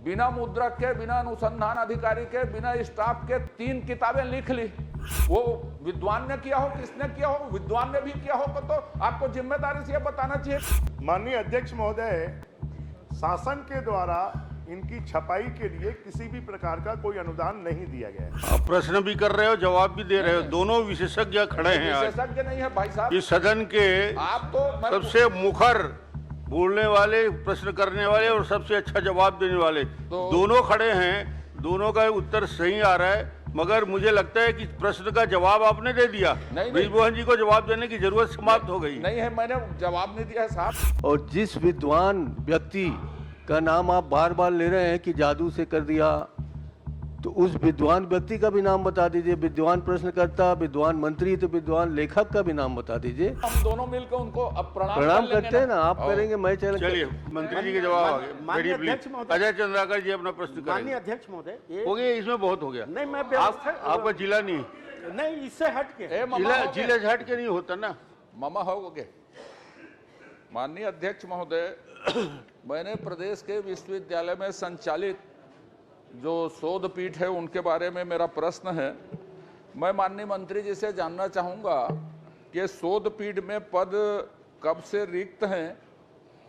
बिना मुद्रक के, बिना अनुसंधान अधिकारी के, बिना स्टाफ के 3 किताबें लिख ली। वो विद्वान ने किया हो, किसने किया हो, विद्वान ने भी किया हो तो आपको जिम्मेदारी से बताना चाहिए। माननीय अध्यक्ष महोदय, शासन के द्वारा इनकी छपाई के लिए किसी भी प्रकार का कोई अनुदान नहीं दिया गया है। आप प्रश्न भी कर रहे हो, जवाब भी दे रहे हो। दोनों विशेषज्ञ खड़े हैं आज विशेषज्ञ नहीं है भाई साहब, इस सदन के आप तो सबसे मुखर बोलने वाले, प्रश्न करने वाले और सबसे अच्छा जवाब देने वाले दोनों खड़े हैं। दोनों का उत्तर सही आ रहा है, मगर मुझे लगता है कि प्रश्न का जवाब आपने दे दिया। ब्रिजमोहन जी को जवाब देने की जरूरत समाप्त हो गई। नहीं है, मैंने जवाब नहीं दिया है साहब। और जिस विद्वान व्यक्ति का नाम आप बार बार ले रहे हैं कि जादू से कर दिया, तो उस विद्वान व्यक्ति का भी नाम बता दीजिए। विद्वान प्रश्नकर्ता, विद्वान मंत्री, तो विद्वान लेखक का भी नाम बता दीजिए। हम दोनों मिलकर उनको अब प्रणाम करते हैं ना, आप करेंगे, मैं चलिए मंत्री जी के जवाब आ गए। अजय चंद्राकर जी अपना प्रश्न करें। माननीय अध्यक्ष महोदय, हो गया, इसमें बहुत हो गया। नहीं, मैं आपका जिला नहीं, इससे हट के जिले से हट के नहीं होता ना। मामा हो गए। माननीय अध्यक्ष महोदय, मैंने प्रदेश के विश्वविद्यालय में संचालित जो शोध पीठ है उनके बारे में मेरा प्रश्न है। मैं माननीय मंत्री जी से जानना चाहूँगा कि शोध पीठ में पद कब से रिक्त हैं,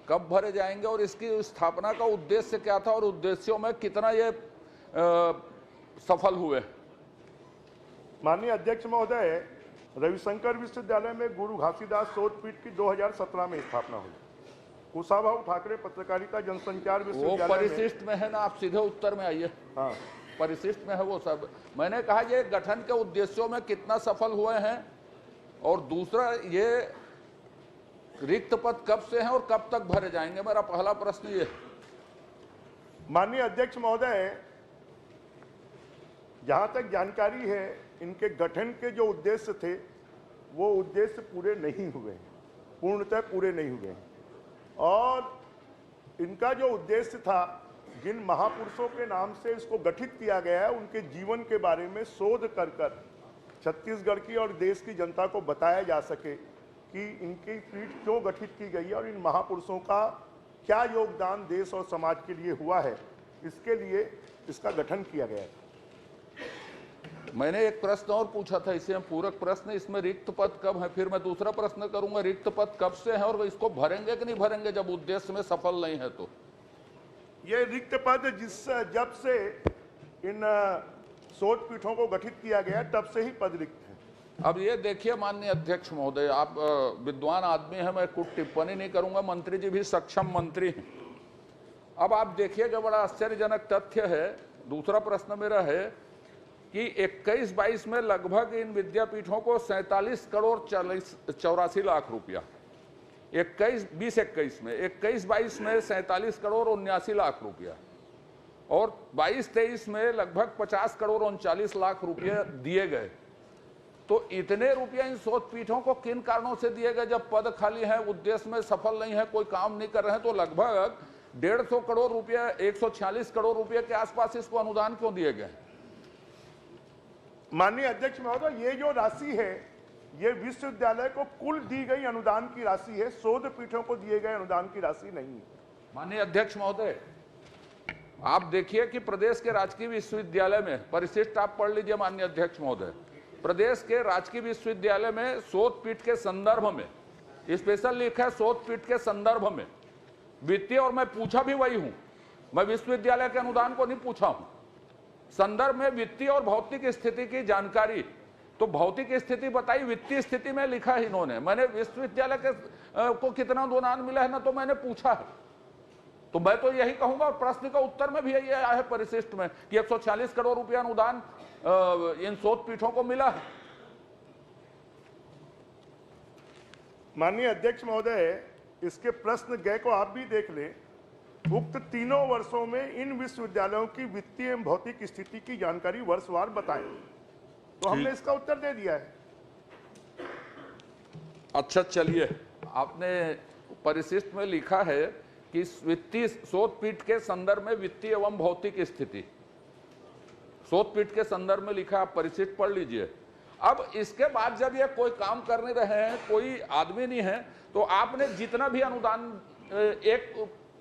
कब भरे जाएंगे और इसकी स्थापना का उद्देश्य क्या था और उद्देश्यों में कितना ये सफल हुए। माननीय अध्यक्ष महोदय, रविशंकर विश्वविद्यालय में गुरु घासीदास शोध पीठ की 2017 में स्थापना हुई। कुशाभाऊ ठाकरे पत्रकारिता जनसंचार विश्वविद्यालय वो परिशिष्ट में है ना, आप सीधे उत्तर में आइए। हाँ, परिशिष्ट में है वो सब। मैंने कहा ये गठन के उद्देश्यों में कितना सफल हुए हैं और दूसरा ये रिक्त पद कब से हैं और कब तक भरे जाएंगे, मेरा पहला प्रश्न ये। माननीय अध्यक्ष महोदय, जहां तक जानकारी है, इनके गठन के जो उद्देश्य थे वो उद्देश्य पूरे नहीं हुए, पूर्णतः पूरे नहीं हुए। और इनका जो उद्देश्य था, जिन महापुरुषों के नाम से इसको गठित किया गया है, उनके जीवन के बारे में शोध कर कर छत्तीसगढ़ की और देश की जनता को बताया जा सके कि इनकी पीठ क्यों गठित की गई है और इन महापुरुषों का क्या योगदान देश और समाज के लिए हुआ है, इसके लिए इसका गठन किया गया है। मैंने एक प्रश्न और पूछा था, इससे पूरक प्रश्न, इसमें रिक्त पद कब है, फिर मैं दूसरा प्रश्न करूंगा, रिक्त पद कब से है और इसको भरेंगे कि नहीं भरेंगे जब उद्देश्य में सफल नहीं है तो। ये रिक्त पद जब से इन शोध पीठों को गठित किया गया तब से ही पद रिक्त है। अब ये देखिए माननीय अध्यक्ष महोदय, आप विद्वान आदमी हैं, मैं कुछ टिप्पणी नहीं करूंगा, मंत्री जी भी सक्षम मंत्री हैं। अब आप देखिएगा, बड़ा आश्चर्यजनक तथ्य है। दूसरा प्रश्न मेरा है कि 21-22 में लगभग इन विद्यापीठों को 47 करोड़ 84 लाख रुपया, 20-21 में, 21-22 में 47 करोड़ 79 लाख रुपया और 22-23 में लगभग 50 करोड़ 39 लाख रुपया दिए गए। तो इतने रुपया इन शोध पीठों को किन कारणों से दिए गए? जब पद खाली है, उद्देश्य में सफल नहीं है, कोई काम नहीं कर रहे हैं, तो लगभग 150 करोड़ रुपया, 146 करोड़ रुपये के आसपास इसको अनुदान क्यों दिए गए? माननीय अध्यक्ष महोदय, ये जो राशि है, ये विश्वविद्यालय को कुल दी गई अनुदान की राशि है, शोध पीठों को दिए गए अनुदान की राशि नहीं है। माननीय अध्यक्ष महोदय, आप देखिए कि प्रदेश के राजकीय विश्वविद्यालय में, परिशिष्ट आप पढ़ लीजिए माननीय अध्यक्ष महोदय, प्रदेश के राजकीय विश्वविद्यालय में शोध पीठ के संदर्भ में स्पेशल लिखा है, शोध पीठ के संदर्भ में वित्तीय, और मैं पूछा भी वही हूं, मैं विश्वविद्यालय के अनुदान को नहीं पूछा हूं, संदर्भ में वित्तीय और भौतिक स्थिति की जानकारी। तो भौतिक स्थिति बताई, वित्तीय स्थिति में लिखा है इन्होंने। मैंने विश्वविद्यालय के को कितना अनुदान मिला है ना तो मैंने पूछा है, तो मैं तो यही कहूंगा, और प्रश्न का उत्तर में भी यही आया है परिशिष्ट में कि 140 करोड़ रुपया अनुदान इन शोध पीठों को मिला है। माननीय अध्यक्ष महोदय, इसके प्रश्न गए को आप भी देख लें। उक्त तीनों वर्षों में इन विश्वविद्यालयों की वित्तीय एवं भौतिक स्थिति की जानकारी वर्षवार बताएं, तो हमने इसका उत्तर दे दिया है। अच्छा चलिए, आपने परिशिष्ट में लिखा है कि वित्तीय शोध पीठ के संदर्भ में वित्तीय एवं भौतिक स्थिति, शोध पीठ के संदर्भ में लिखा, आप परिशिष्ट पढ़ लीजिए। अब इसके बाद जब ये कोई काम कर नहीं रहे हैं, कोई आदमी नहीं है, तो आपने जितना भी अनुदान एक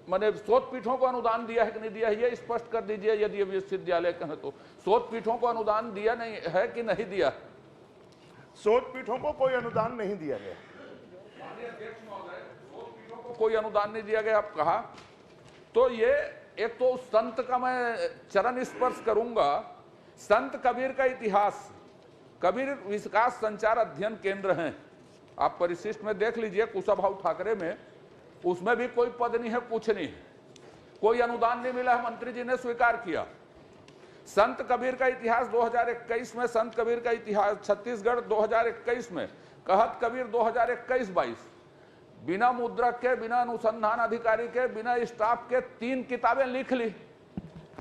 मैंने शोध पीठों को अनुदान दिया है कि नहीं दिया है, ये स्पष्ट कर दीजिए। यदि ये विश्वविद्यालय कहें तो शोध पीठों को अनुदान दिया नहीं है कि नहीं दिया? शोध पीठों को कोई अनुदान नहीं दिया गया। कोई अनुदान नहीं दिया गया आप कहा, तो ये एक तो उस संत का मैं चरण स्पर्श करूंगा। संत कबीर का इतिहास, कबीर विकास संचार अध्ययन केंद्र हैं, आप परिशिष्ट में देख लीजिए, कुशाभाऊ ठाकरे में, उसमें भी कोई पद नहीं है, कुछ नहीं है, कोई अनुदान नहीं मिला है, मंत्री जी ने स्वीकार किया। संत कबीर का इतिहास 2021 में, संत कबीर का इतिहास छत्तीसगढ़ 2021 में, कहत कबीर 2021-22, बिना मुद्रक के, बिना अनुसंधान अधिकारी के, बिना स्टाफ के 3 किताबें लिख ली।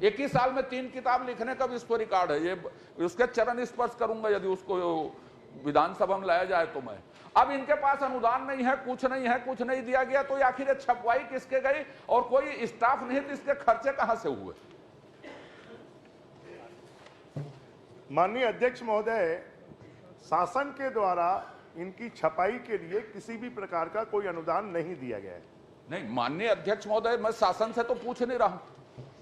एक ही साल में 3 किताब लिखने का विश्व रिकॉर्ड है। ये उसके चरण स्पर्श करूंगा यदि उसको विधानसभा में लाया जाए तो मैं। अब इनके पास अनुदान नहीं है, कुछ नहीं है, कुछ नहीं दिया गया, तो आखिर छपवाई किसके गई और कोई स्टाफ नहीं, तो इसके खर्चे कहां से हुए? माननीय अध्यक्ष महोदय, शासन के द्वारा इनकी छपाई के लिए किसी भी प्रकार का कोई अनुदान नहीं दिया गया है। नहीं माननीय अध्यक्ष महोदय, मैं शासन से तो पूछ नहीं रहा हूं,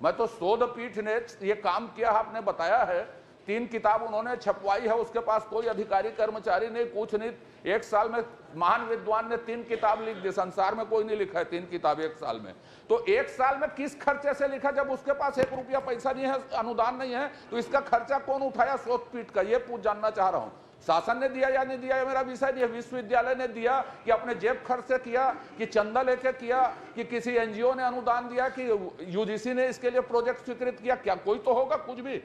मैं तो शोध पीठ ने ये काम किया, आपने बताया है 3 किताब उन्होंने छपवाई है, उसके पास कोई अधिकारी कर्मचारी नहीं, कुछ नहीं। एक साल में महान विद्वान ने 3 किताब लिख दी, संसार में कोई नहीं लिखा है 3 किताब एक साल में। तो एक साल में किस खर्चे से लिखा? जब उसके पास 1 रुपया पैसा नहीं है, अनुदान नहीं है, तो इसका खर्चा कौन उठाया शोध पीठ का? ये पूछ जानना चाह रहा हूं। शासन ने दिया या नहीं दिया, मेरा विषय नहीं है। विश्वविद्यालय ने दिया कि अपने जेब खर्च से किया, कि चंदा लेके किया, कि किसी एनजीओ ने अनुदान दिया, कि यूजीसी ने इसके लिए प्रोजेक्ट स्वीकृत किया? क्या कोई तो होगा, कुछ भी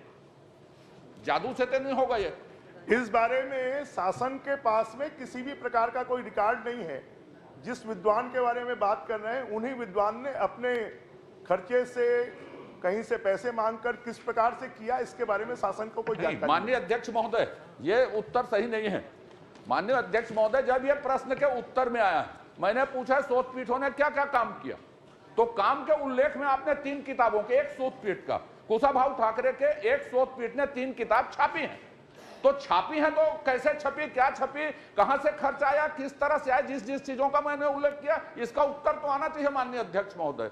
जादू से तो नहीं होगा ये। इस बारे में शासन के पास में किसी भी प्रकार का कोई रिकॉर्ड नहीं है। जिस विद्वान के बारे में बात कर रहे हैं, उन्हीं विद्वान ने अपने खर्चे से, कहीं से पैसे मांगकर किस प्रकार से किया, इसके बारे में शासन को कोई जानकारी नहीं। माननीय अध्यक्ष महोदय, ये उत्तर सही नहीं है। माननीय अध्यक्ष महोदय, जब ये प्रश्न के उत्तर में आया, मैंने पूछा शोध पीठों ने क्या क्या काम किया, तो काम के उल्लेख में आपने 3 किताबों के, एक शोध पीठ का, कुशाभाऊ ठाकरे के एक शोध पीठ ने 3 किताब छापी हैं। तो छापी है तो कैसे छपी, क्या छपी, कहां से खर्च आया, किस तरह से आया, जिस जिस चीजों का मैंने उल्लेख किया, इसका उत्तर तो आना चाहिए माननीय अध्यक्ष महोदय।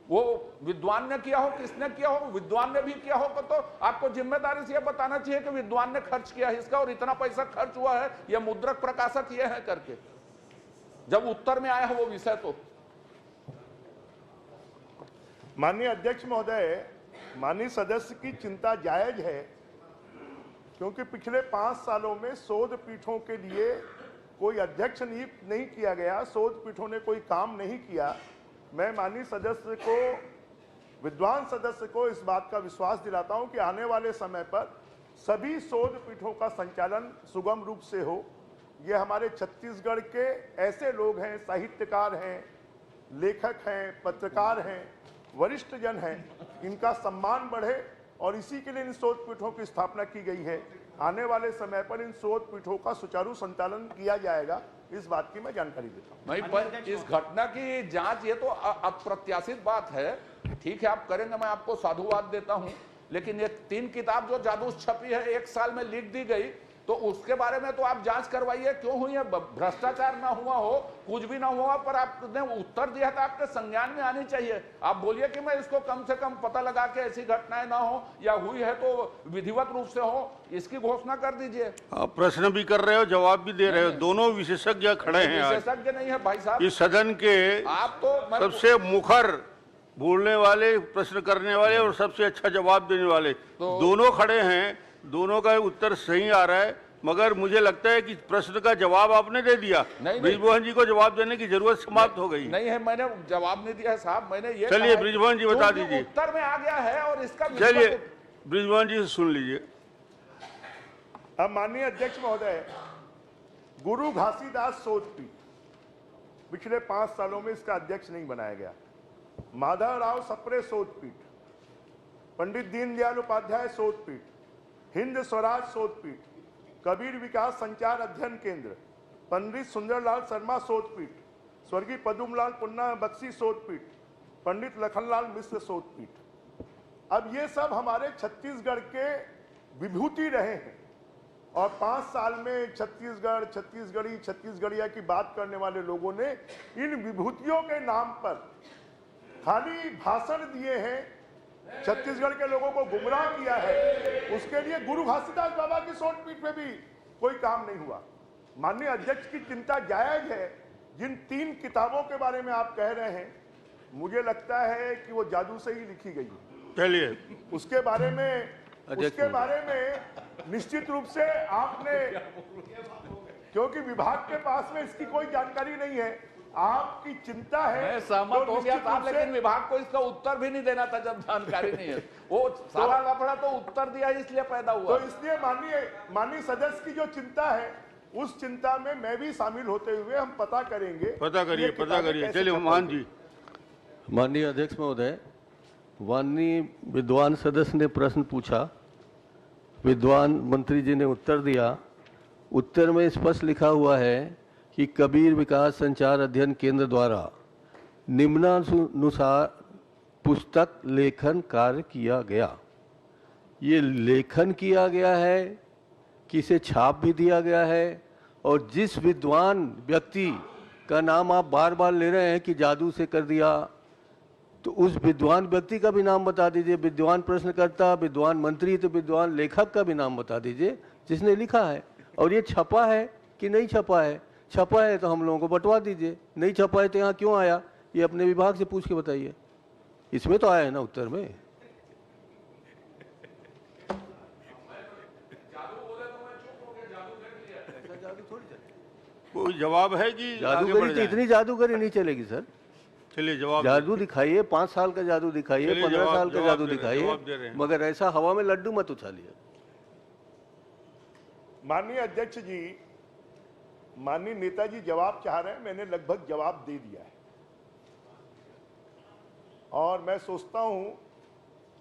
वो विद्वान ने किया हो, किसने किया हो, विद्वान ने भी किया हो तो आपको जिम्मेदारी से यह बताना चाहिए कि विद्वान ने खर्च किया है इसका और इतना पैसा खर्च हुआ है, यह मुद्रक प्रकाशक ये है करके, जब उत्तर में आया है वो विषय। तो माननीय अध्यक्ष महोदय, माननीय सदस्य की चिंता जायज है, क्योंकि पिछले 5 सालों में शोध पीठों के लिए कोई अध्यक्ष नियुक्त नहीं किया गया, शोध पीठों ने कोई काम नहीं किया। मैं माननीय सदस्य को, विद्वान सदस्य को इस बात का विश्वास दिलाता हूं कि आने वाले समय पर सभी शोध पीठों का संचालन सुगम रूप से हो। ये हमारे छत्तीसगढ़ के ऐसे लोग हैं, साहित्यकार हैं, लेखक हैं, पत्रकार हैं, वरिष्ठ जन हैं, इनका सम्मान बढ़े और इसी के लिए इन शोध पीठों की स्थापना की गई है। आने वाले समय पर इन शोध पीठों का सुचारू संचालन किया जाएगा, इस बात की मैं जानकारी देता हूं। नहीं, पर इस घटना की जांच, ये तो अप्रत्याशित बात है, ठीक है आप करेंगे, मैं आपको साधुवाद देता हूं, लेकिन ये 3 किताब जो जादू छपी है, एक साल में लिख दी गई, तो उसके बारे में तो आप जांच करवाइए, क्यों हुई है? भ्रष्टाचार ना हुआ हो, कुछ भी ना हुआ, पर आपने उत्तर दिया था, आपके संज्ञान में आनी चाहिए। आप बोलिए कि मैं इसको कम से कम पता लगा के ऐसी घटनाएं ना हो, या हुई है तो विधिवत रूप से हो, इसकी घोषणा कर दीजिए। आप प्रश्न भी कर रहे हो, जवाब भी दे रहे हो, दोनों विशेषज्ञ खड़े हैं आज विशेषज्ञ नहीं है भाई साहब, इस सदन के आप तो सबसे मुखर बोलने वाले, प्रश्न करने वाले और सबसे अच्छा जवाब देने वाले दोनों खड़े हैं, दोनों का उत्तर सही आ रहा है। मगर मुझे लगता है कि प्रश्न का जवाब आपने दे दिया, बृजमोहन जी को जवाब देने की जरूरत समाप्त हो गई। नहीं है, मैंने जवाब नहीं दिया है साहब, मैंने ये चलिए बृजमोहन जी बता दीजिए, उत्तर में आ गया है और इसका चलिए बृजमोहन जी से सुन लीजिए। अब माननीय अध्यक्ष महोदय, गुरु घासीदास शोध पीठ पिछले 5 सालों में इसका अध्यक्ष नहीं बनाया गया। माधवराव सप्रे शोध पीठ, पंडित दीनदयाल उपाध्याय शोध पीठ, हिंद स्वराज शोध पीठ, कबीर विकास संचार अध्ययन केंद्र, पंडित सुंदरलाल शर्मा शोध पीठ, स्वर्गीय पदुमलाल पुन्ना बख्शी शोध पीठ, पंडित लखनलाल मिश्र शोध पीठ। अब ये सब हमारे छत्तीसगढ़ के विभूति रहे हैं और 5 साल में छत्तीसगढ़, छत्तीसगढ़िया की बात करने वाले लोगों ने इन विभूतियों के नाम पर खाली भाषण दिए हैं, छत्तीसगढ़ के लोगों को गुमराह किया है। उसके लिए गुरु घासीदास बाबा की सोट पीठ पे भी कोई काम नहीं हुआ। माननीय अध्यक्ष की चिंता जायज है। जिन 3 किताबों के बारे में आप कह रहे हैं, मुझे लगता है कि वो जादू से ही लिखी गई है। चलिए, उसके बारे में निश्चित रूप से आपने, क्योंकि विभाग के पास में इसकी कोई जानकारी नहीं है, आपकी चिंता है। मैं सहमत हो गया था, लेकिन विभाग को इसका उत्तर भी नहीं देना था जब जानकारी नहीं है। वो सारा लफड़ा तो उत्तर दिया इसलिए पैदा हुआ। तो इसलिए माननीय सदस्य की जो चिंता है, उस चिंता में मैं भी शामिल होते हुए हम पता करेंगे। पता करिए। चलिए महान जी। माननीय अध्यक्ष महोदय, माननीय विद्वान सदस्य ने प्रश्न पूछा, विद्वान मंत्री जी ने उत्तर दिया। उत्तर में स्पष्ट लिखा हुआ है कि कबीर विकास संचार अध्ययन केंद्र द्वारा निम्नानुसार पुस्तक लेखन कार्य किया गया। ये लेखन किया गया है कि इसे छाप भी दिया गया है, और जिस विद्वान व्यक्ति का नाम आप बार बार ले रहे हैं कि जादू से कर दिया, तो उस विद्वान व्यक्ति का भी नाम बता दीजिए। विद्वान प्रश्नकर्ता, विद्वान मंत्री, तो विद्वान लेखक का भी नाम बता दीजिए जिसने लिखा है। और ये छपा है कि नहीं छपा है? छपा है तो हम लोगों को बंटवा दीजिए, नहीं छपा है तो यहाँ क्यों आया, ये अपने विभाग से पूछ के बताइए। इसमें तो आया है ना उत्तर में। कोई जवाब है कि आगे बढ़ जादूगरी तो जाएं? इतनी जादूगरी नहीं चलेगी सर। चलिए जवाब जादू दिखाइए, 5 साल का जादू दिखाइए, चलिए, 15 साल का जवाब जादू दे रहे हैं, जवाब दे रहे दिखाइए, हैं। मगर ऐसा हवा में लड्डू मत उछालिए। माननीय अध्यक्ष जी, माननीय नेताजी जवाब चाह रहे हैं, मैंने लगभग जवाब दे दिया है। और मैं सोचता हूं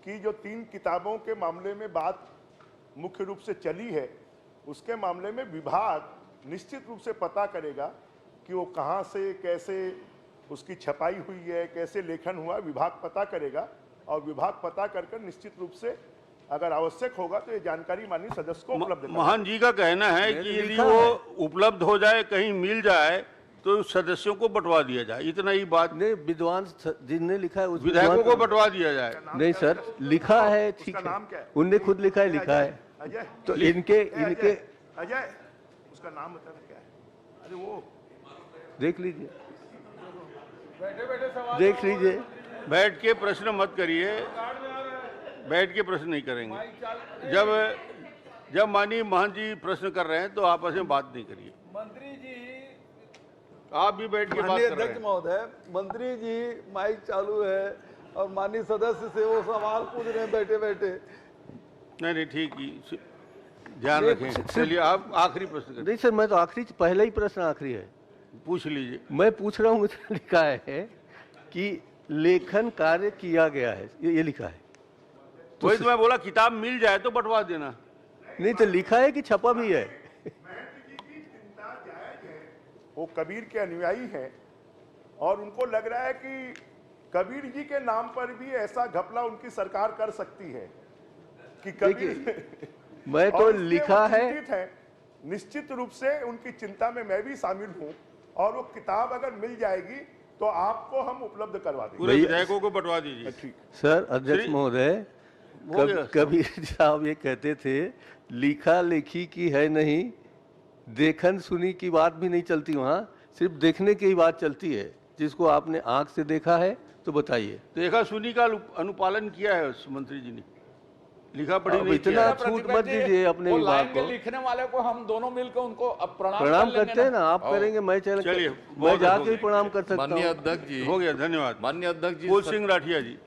कि जो 3 किताबों के मामले में बात मुख्य रूप से चली है, उसके मामले में विभाग निश्चित रूप से पता करेगा कि वो कहां से कैसे उसकी छपाई हुई है, कैसे लेखन हुआ, विभाग पता करेगा। और विभाग पता कर निश्चित रूप से अगर आवश्यक होगा तो ये जानकारी माननीय सदस्य को उपलब्ध कराएगा। महान जी का कहना है कि यदि वो उपलब्ध हो जाए, कहीं मिल जाए, तो सदस्यों को बंटवा दिया जाए। इतना ही बात। नहीं, विद्वान जिनने लिखा है उस विधायकों को बंटवा दिया जाए। नहीं सर, लिखा है, ठीक उसका है, नाम क्या है? उनने खुद लिखा है, लिखा है। अजय, तो इनके अजय, उसका नाम बताना क्या है? अरे वो देख लीजिए, देख लीजिए। बैठ के प्रश्न मत करिए, बैठ के प्रश्न नहीं करेंगे। जब माननीय महान जी प्रश्न कर रहे हैं तो आपस में बात नहीं करिए। मंत्री जी, आप भी बैठ के बात माननीय कर रहे अध्यक्ष हैं। महोदय, मंत्री जी माइक चालू है और माननीय सदस्य से वो सवाल पूछ रहे हैं बैठे बैठे। नहीं ठीक ही, ध्यान रखें। चलिए आप आखिरी प्रश्न करिए। नहीं सर, मैं तो आखिरी, पहला ही प्रश्न आखिरी है। पूछ लीजिए। मैं पूछ रहा हूँ, मुझे लिखा है कि लेखन कार्य किया गया है, ये लिखा है। वही तो मैं बोला, किताब मिल जाए तो बंटवा देना। नहीं तो लिखा है कि छपा भी है। वो कबीर के अनुयायी हैं और उनको लग रहा है कि कबीर जी के नाम पर भी ऐसा घपला उनकी सरकार कर सकती है कि कबीर। मैं तो और इसलिए लिखा वो है, चिंतित हैं। निश्चित रूप से उनकी चिंता में मैं भी शामिल हूं, और वो किताब अगर मिल जाएगी तो आपको हम उपलब्ध करवा देंगे। पूरे विधायकों को बंटवा दीजिए। ठीक। सर अध्यक्ष श्री- महोदय, हो गया। कबीर साहब ये कहते थे, लिखा लेखी की है नहीं, देखन सुनी की बात भी नहीं चलती, वहाँ सिर्फ देखने की ही बात चलती है। जिसको आपने आंख से देखा है तो बताइए। देखा सुनी का अनुपालन किया है उस मंत्री जी ने, लिखा पढ़ी अब नहीं इतना किया। छूट मत दीजिए अपने वो विभाग लाइन के को। लिखने वाले को हम दोनों मिलकर उनको अब प्रणाम प्रणाम कर लेंगे करते हैं ना, आप और करेंगे, मैं चलिए, मैं बहुत जाके हो ही गया। प्रणाम कर सकता माननीय हूँ। अध्यक्ष जी, हो गया, धन्यवाद। माननीय अध्यक्ष जी, कुल सिंह राठिया जी।